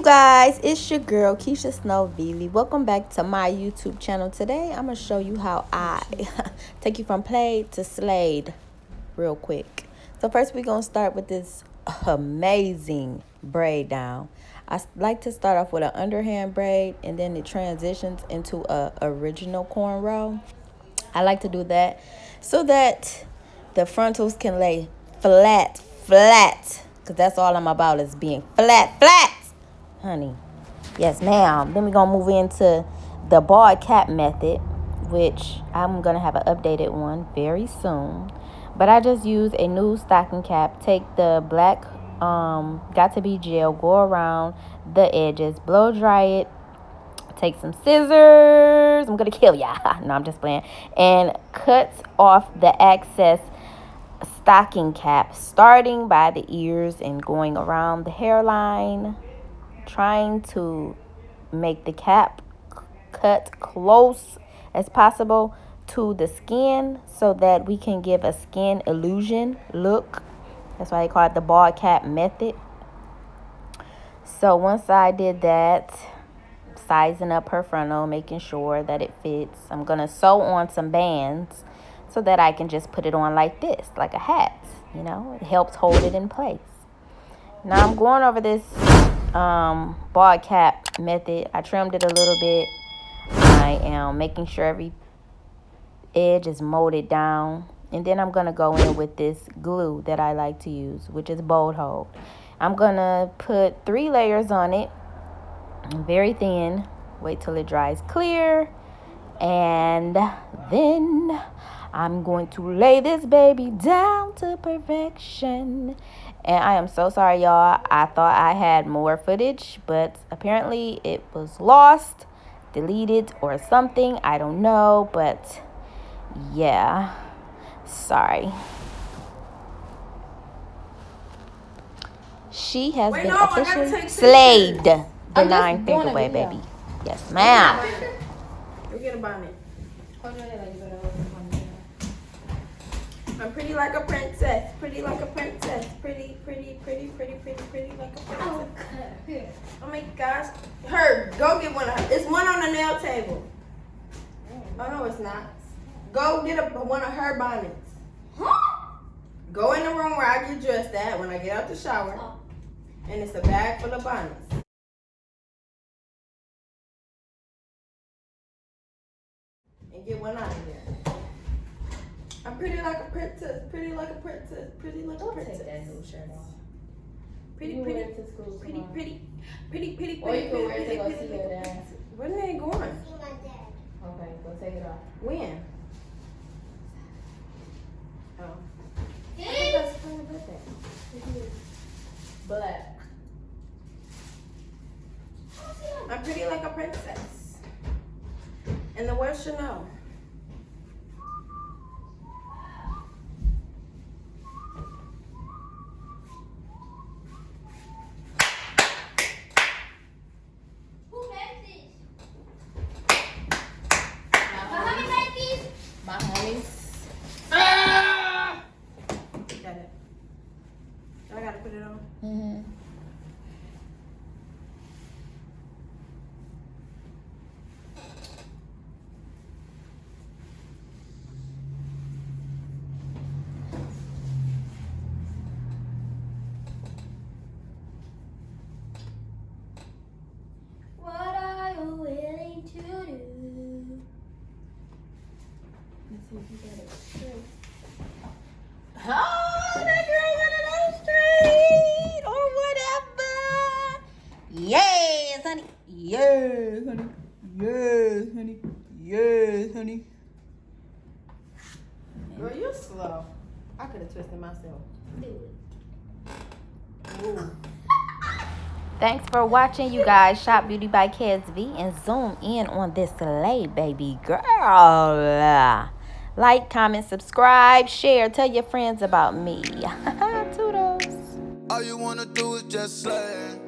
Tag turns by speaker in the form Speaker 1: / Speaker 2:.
Speaker 1: guys, it's your girl Keisha Snowvili. Welcome back to my YouTube channel. Today I'm gonna show you how I take you from played to slayed real quick. So first we're gonna start with this amazing braid down. I like to start off with an underhand braid and then it transitions into a original cornrow. I like to do that so that the frontals can lay flat, because that's all I'm about, is being flat, honey. Yes, ma'am. Then we're going to move into the bald cap method, which I'm going to have an updated one very soon. But I just use a new stocking cap. Take the black Got2B gel, go around the edges, blow dry it. Take some scissors. I'm going to kill y'all. No, I'm just playing. And cut off the excess stocking cap, starting by the ears and going around the hairline, trying to make the cap cut close as possible to the skin so that we can give a skin illusion look. That's why they call it the bald cap method. So once I did that, sizing up her frontal, making sure that it fits, I'm going to sew on some bands so that I can just put it on like this, like a hat. You know, it helps hold it in place. Now I'm going over this bald cap method. I trimmed it a little bit. I am making sure every edge is molded down. And then I'm going to go in with this glue that I like to use, which is Bold Hold. I'm going to put 3 layers on it. Very thin. Wait till it dries clear. And then I'm going to lay this baby down to perfection. And I am so sorry, y'all. I thought I had more footage, but apparently it was lost, deleted, or something. I don't know, but yeah. Sorry. She has been officially slayed the 9-finger way, baby. Yes, ma'am.
Speaker 2: Go get a bonnet. I'm pretty like a princess. Pretty like a princess. Pretty like a princess. Oh my gosh. Her, go get one of her. It's one on the nail table. Oh no, it's not. Go get one of her bonnets. Go in the room where I get dressed at when I get out the shower. And it's a bag full of bonnets. And get one out of here. I'm pretty like a princess, pretty like a princess, pretty like a princess. Don't take that new shirt off. Pretty. Or you can wear it to go see your dad. When are they going? Okay, go take it off. When? Oh. I think that's for your birthday. Black. I'm pretty like a princess. And the world should know.
Speaker 3: Who made this? How many made these?
Speaker 2: My homies. Ah! Got it. I gotta put it on.
Speaker 1: Mm-hmm.
Speaker 3: What are you willing to do?
Speaker 2: Let's see if you got it straight. Oh, that girl got it on straight or whatever. Yes, honey. Yes, honey. Yes, honey. Yes, honey. Girl, you're slow. I could have twisted myself.
Speaker 3: Do it.
Speaker 2: Ooh.
Speaker 1: Thanks for watching, you guys. Shop Beauty by KSV and zoom in on this slay, baby girl. Like, comment, subscribe, share, tell your friends about me. Toodles.
Speaker 4: All you wanna do is just slay.